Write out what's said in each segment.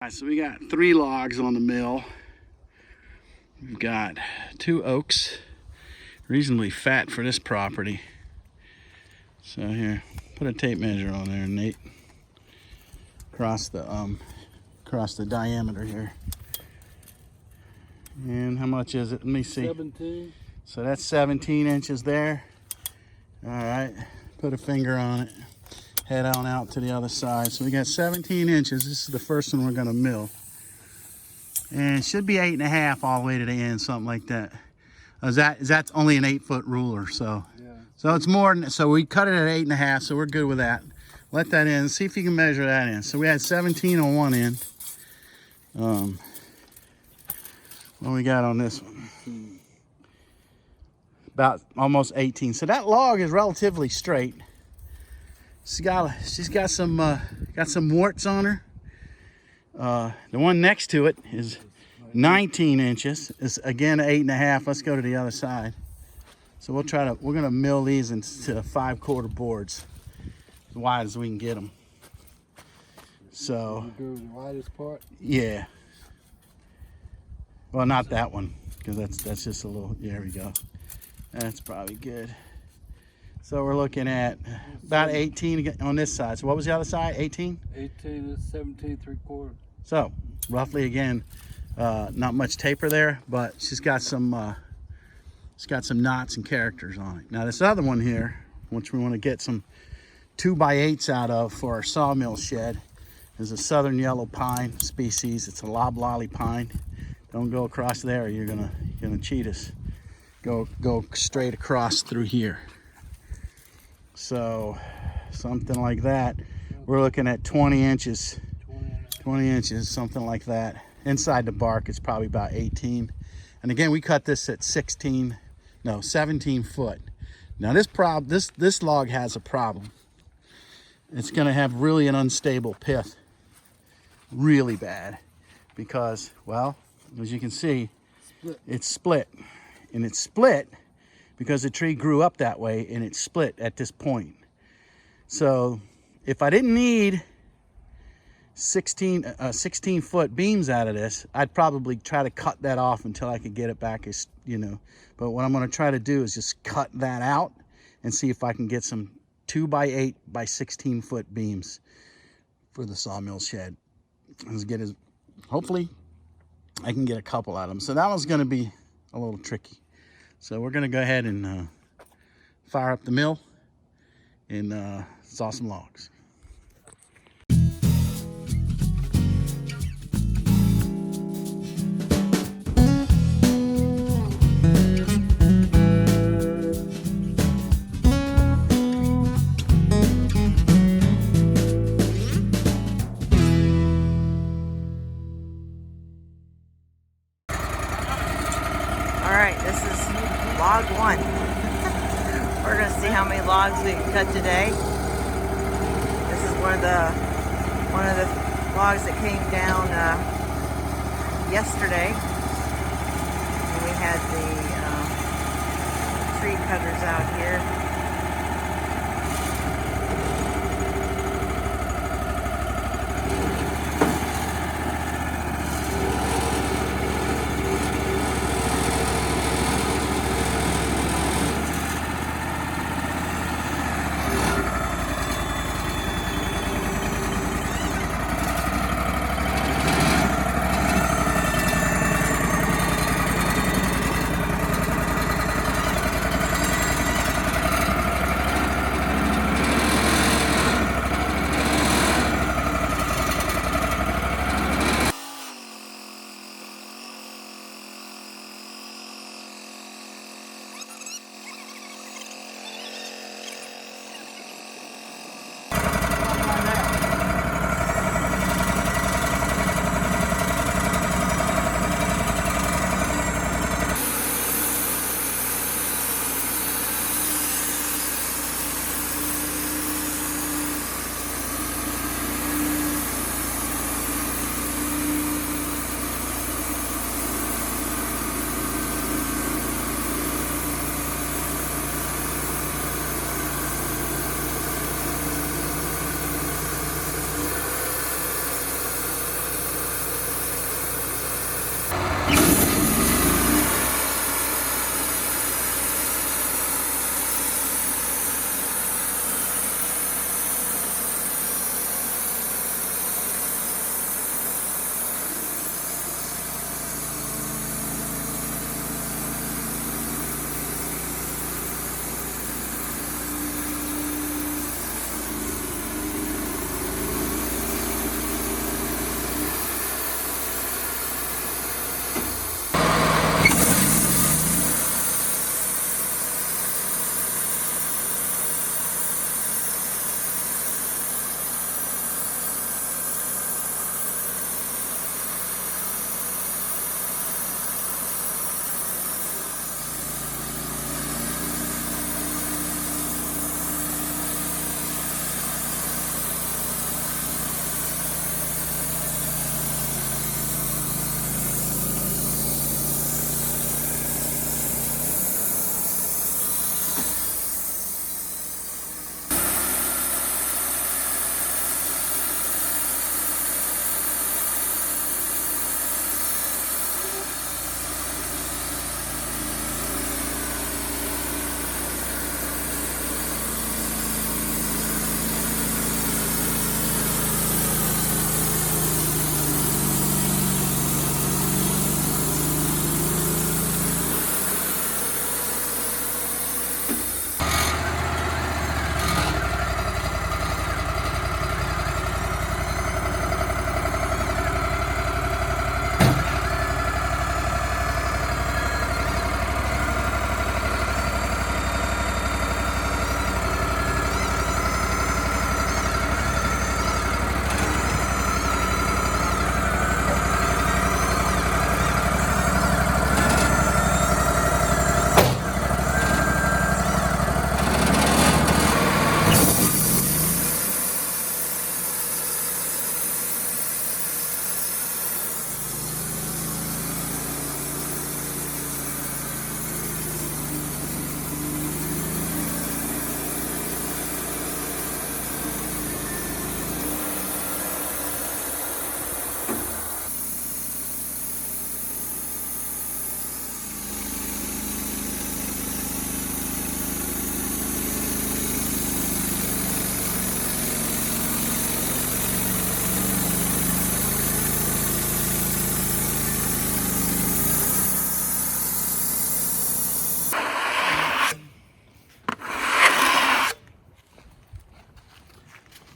Alright, so we got 3 logs on the mill. We've got 2 oaks, reasonably fat for this property. So here, put a tape measure on there, Nate. Across the diameter here. And how much is it? Let me see. 17. So that's 17 inches there. Alright, put a finger on it. Head on out to the other side. So we got 17 inches. This is the first one we're gonna mill. And it should be 8.5 all the way to the end, something like that. That's only an 8-foot ruler, so. Yeah. So it's more than, so we cut it at 8.5, so we're good with that. Let that in, see if you can measure that in. So we had 17 on one end. What we got on this one? About almost 18. So that log is relatively straight. She's got some warts on her. The one next to it is 19 inches. It's again 8.5. Let's go to the other side. So we're gonna mill these into 5/4 boards, as wide as we can get them. So You go to the widest part. yeah. Well, not that one, because that's just a little. There we go. That's probably good. So we're looking at about 18 on this side. So what was the other side? 18? 18 is 17 3/4. So roughly again, not much taper there, but she's got some knots and characters on it. Now this other one here, which we want to get some 2x8s out of for our sawmill shed, is a southern yellow pine species. It's a loblolly pine. Don't go across there. You're gonna cheat us. Go straight across through here. So something like that. We're looking at 20 inches. 20 inches, something like that. Inside the bark, it's probably about 18. And again, we cut this at 17 foot. Now this log has a problem. It's gonna have really an unstable pith, really bad, because, well, as you can see, it's split. And it's split because the tree grew up that way, and it's split at this point. So if I didn't need 16 foot beams out of this, I'd probably try to cut that off until I could get it back, as you know. But what I'm going to try to do is just cut that out and see if I can get some 2x8 by 16 foot beams for the sawmill shed. Hopefully I can get a couple out of them. So that one's going to be a little tricky. So we're going to go ahead and fire up the mill and saw some logs. This is log 1. We're going to see how many logs we can cut today. This is one of the logs that came down yesterday. And we had the tree cutters out here.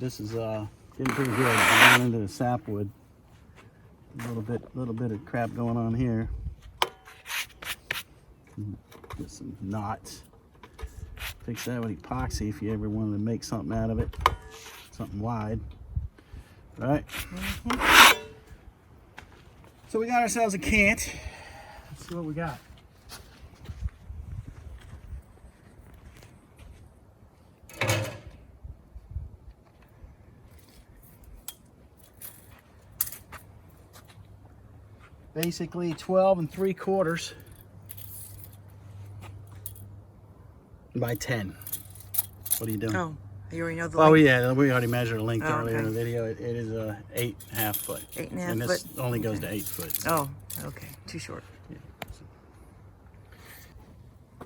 this is getting pretty good. We're going into the sapwood. A little bit of crap going on here. Get some knots. Fix that with epoxy if you ever wanted to make something out of it. Something wide. Right? So we got ourselves a cant. Let's see what we got. Basically 12 3/4 by 10. What are you doing? Oh, you already know the Oh length? yeah, we already measured a length Oh, earlier in the okay. video. It is 8.5 foot. 8.5 and this foot? only goes Okay. to 8 foot. Oh, okay. Too short.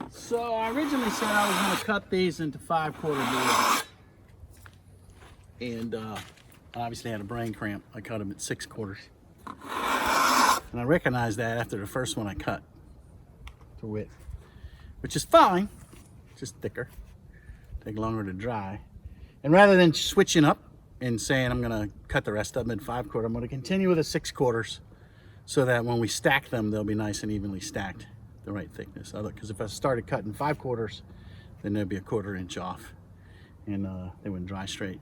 So I originally said I was going to cut these into 5/4 boards. And I obviously had a brain cramp. I cut them at 6/4. And I recognized that after the first one I cut to width, which is fine, just thicker, take longer to dry. And rather than switching up and saying I'm gonna cut the rest of them in 5/4, I'm gonna continue with a 6/4 so that when we stack them, they'll be nice and evenly stacked, the right thickness. Because if I started cutting 5/4, then there'd be a 1/4 inch off and they wouldn't dry straight.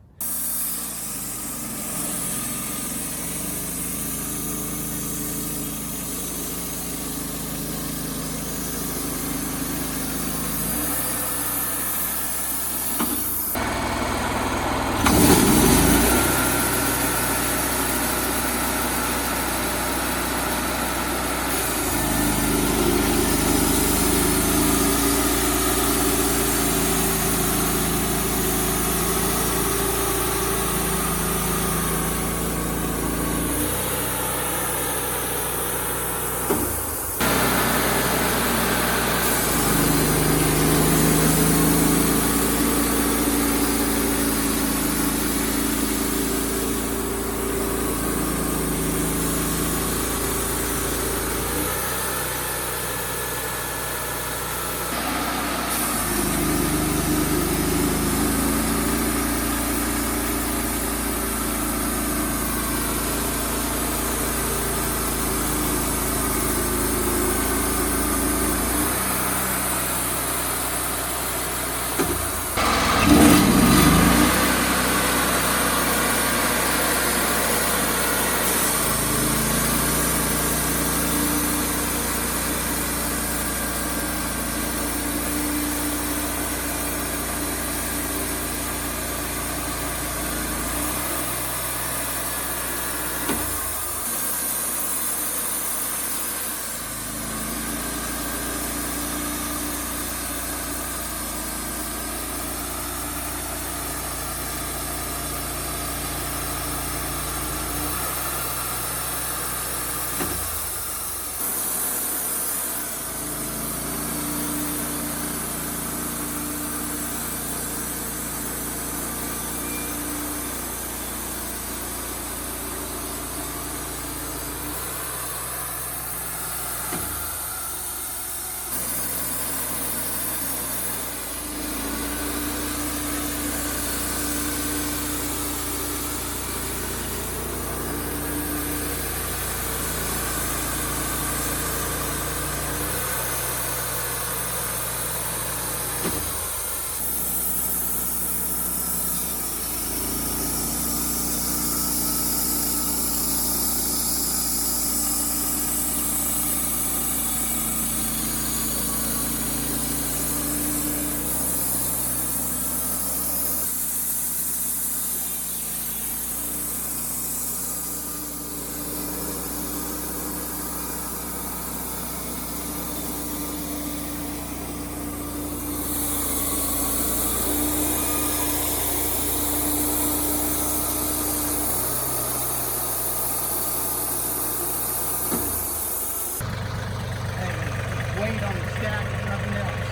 Weight on the stack, if nothing else.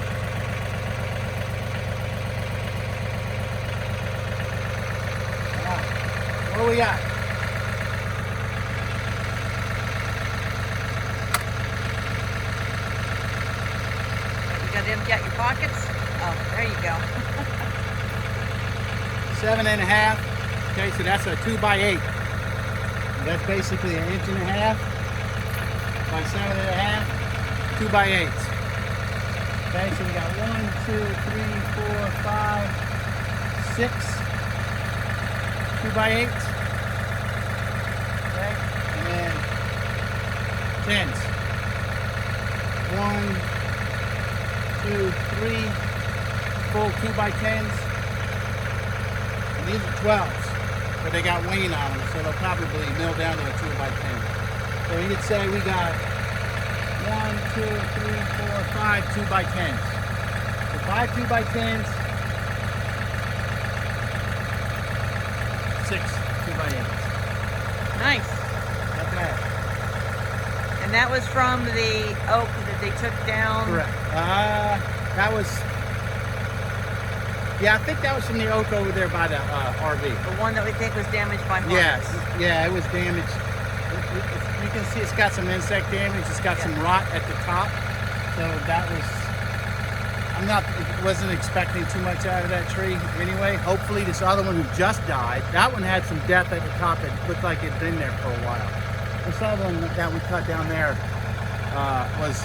All right, what do we got? You got to empty out your pockets? Oh, there you go. 7.5. Okay, so that's a 2x8. That's basically 1.5 inches by 7.5, 2x8s. Okay, so we got 1, 2, 3, 4, 5, 6 2x8s. Okay, and then 10s. 1, 2, 3 full 2x10s. And these are 12s, but they got wane on them, so they'll probably mill down to a 2x10. So you could say we got 1, 2, 3, 4, 5 2x10s. So 5 2x10s, 6 2x8s. Nice. Not bad. And that was from the oak that they took down? Correct. That was, yeah, I think that was from the oak over there by the RV. The one that we think was damaged by hornets? Yeah, it was damaged. You can see it's got some insect damage. It's got some rot at the top. So that was, wasn't expecting too much out of that tree anyway. Hopefully this other one who just died, that one had some death at the top that looked like it'd been there for a while. This other one that we cut down there was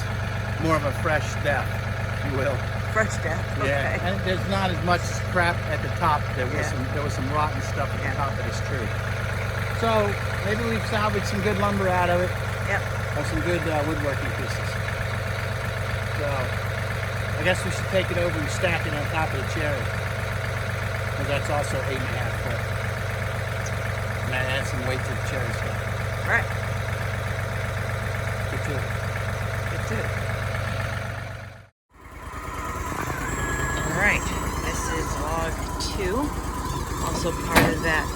more of a fresh death, if you will. Fresh death. Yeah, Okay. and there's not as much crap at the top. There was some rotten stuff at the top of this tree. So maybe we've salvaged some good lumber out of it. Yep. Or some good woodworking pieces. So I guess we should take it over and stack it on top of the cherry. Because that's also 8.5 foot. And that adds some weight to the cherry stuff. Right. Get to it. Get to it. Alright, this is log 2. Also part of that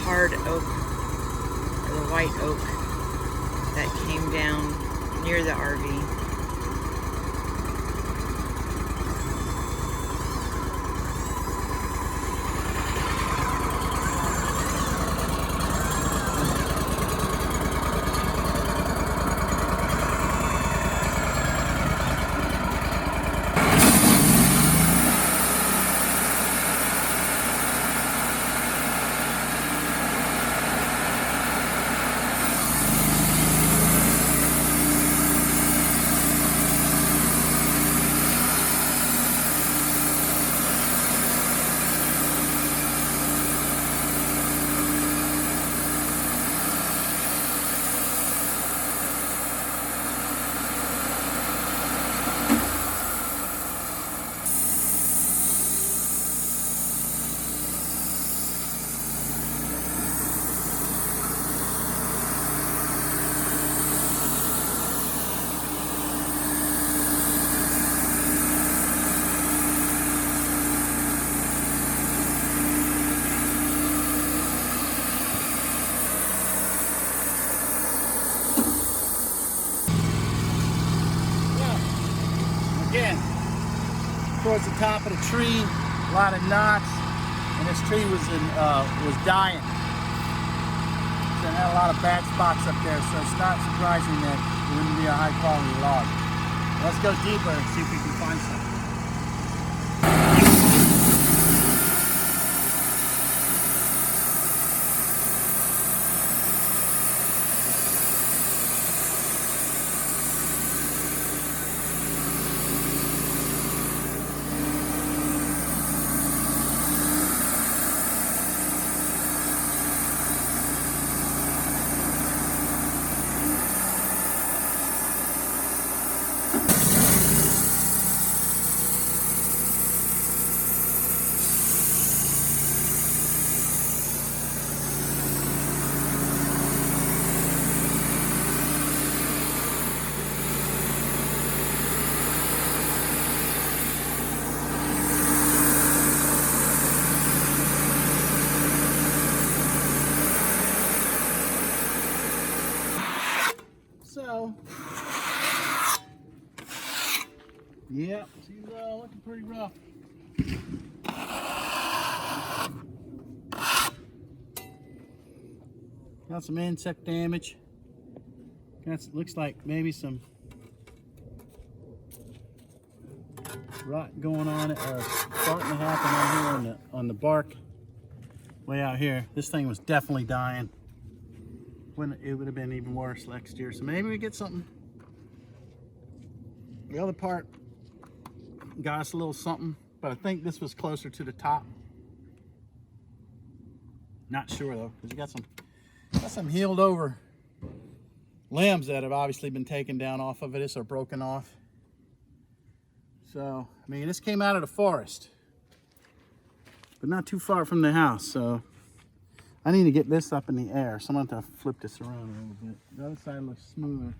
hard oak, or the white oak, that came down near the RV. Again, towards the top of the tree, a lot of knots, and this tree was dying. So it had a lot of bad spots up there, so it's not surprising that it wouldn't be a high quality log. Let's go deeper and see if we can find something. So, yeah, she's looking pretty rough. Got some insect damage. Looks like maybe some rot going on it, starting to happen on here on the bark. way out here. This thing was definitely dying. When it would have been even worse next year. So maybe we get something. The other part got us a little something, but I think this was closer to the top. Not sure though, because you got some healed over limbs that have obviously been taken down off of it or broken off. So, I mean, this came out of the forest, but not too far from the house. So I need to get this up in the air. So I'm going to have to flip this around a little bit. The other side looks smoother.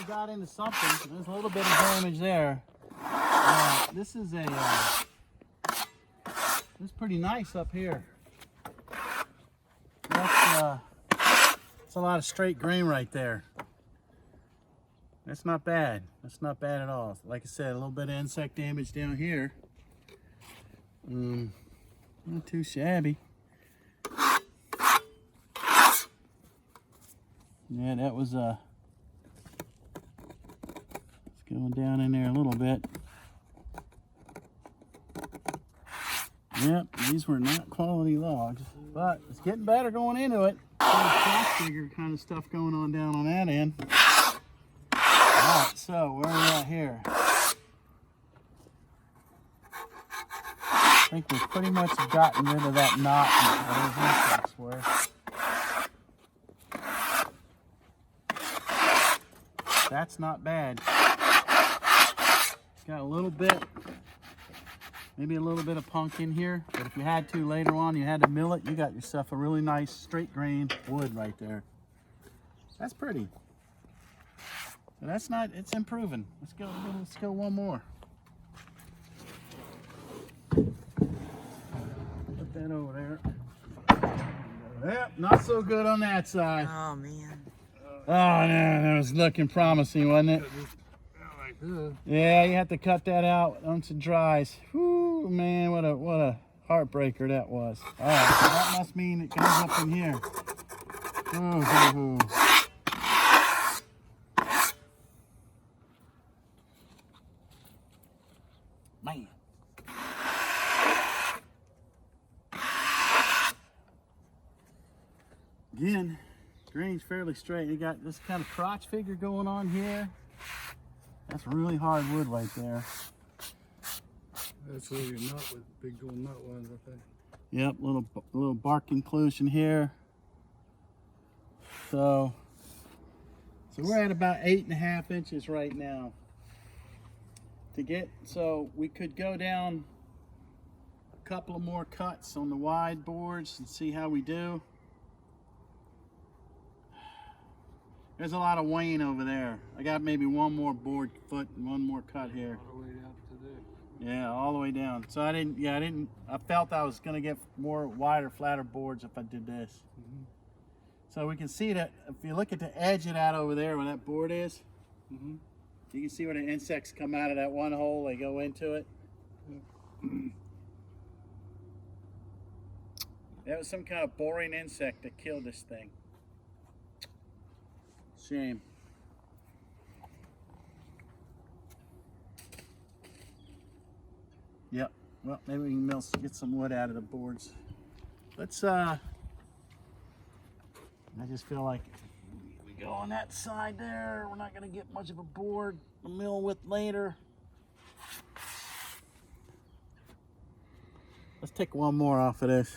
Got into something. There's a little bit of damage there. This is pretty nice up here. That's a lot of straight grain right there. That's not bad. That's not bad at all. Like I said, a little bit of insect damage down here. Not too shabby. Yeah, that was going down in there a little bit. Yep, these were not quality logs, but it's getting better going into it. Cross digger kind of stuff going on down on that end. Alright, so where are we at here? I think we've pretty much gotten rid of that knot where those insects were. That's not bad. got a little bit, maybe a little bit of punk in here, but if you had to later on, you had to mill it, you got yourself a really nice straight grain wood right there. That's pretty. So that's not, it's improving. Let's go one more. Put that over there. Yep, not so good on that side. Oh man. Oh man, that was looking promising, wasn't it? Like this. Yeah, you have to cut that out once it dries. Whoo, man, what a heartbreaker that was. All right, so that must mean it comes up in here. Ooh, ooh, ooh. Man. Again, grain's fairly straight. You got this kind of crotch figure going on here. That's really hard wood right there. That's where your nut was, big old nut was, I think. Yep, little bark inclusion here. So we're at about 8.5 inches right now. So we could go down a couple of more cuts on the wide boards and see how we do. There's a lot of wane over there. I got maybe one more board foot and one more cut here. All the way down to there. Yeah, all the way down. So I felt I was gonna get more wider, flatter boards if I did this. Mm-hmm. So we can see that if you look at the edge of that over there where that board is, Mm-hmm. you can see where the insects come out of that one hole, they go into it. That was some kind of boring insect that killed this thing. Shame. Yep. Well, maybe we can get some wood out of the boards. Let's I just feel like we go on that side there. We're not gonna get much of a board to mill with later. Let's take one more off of this.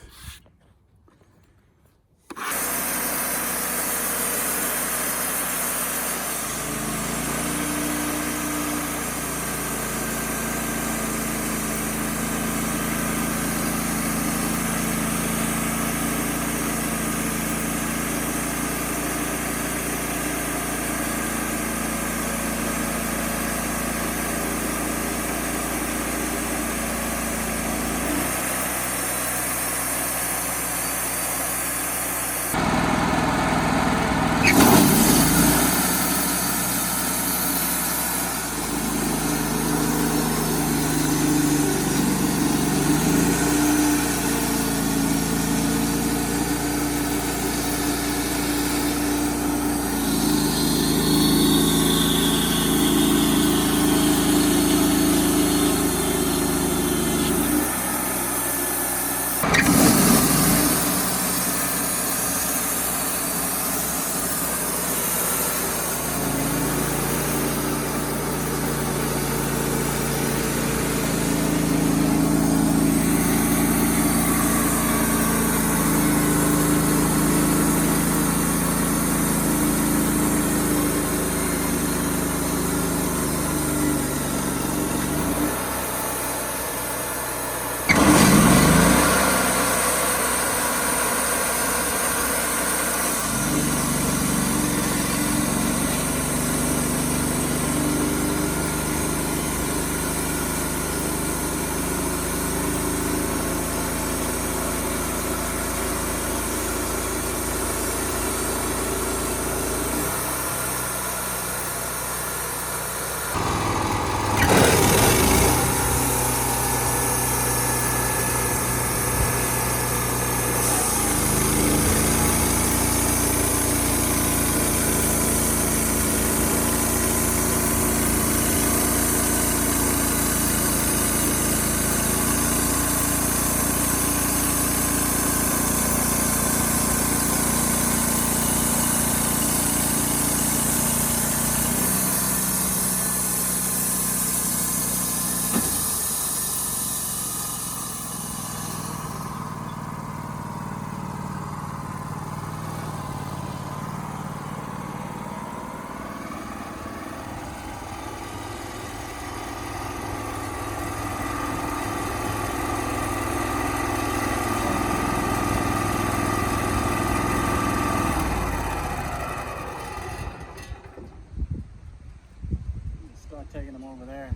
not taking them over there.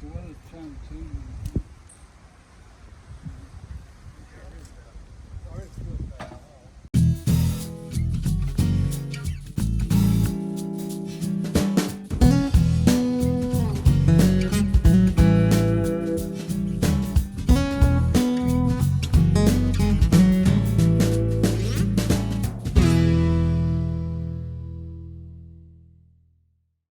The weather's trying to change.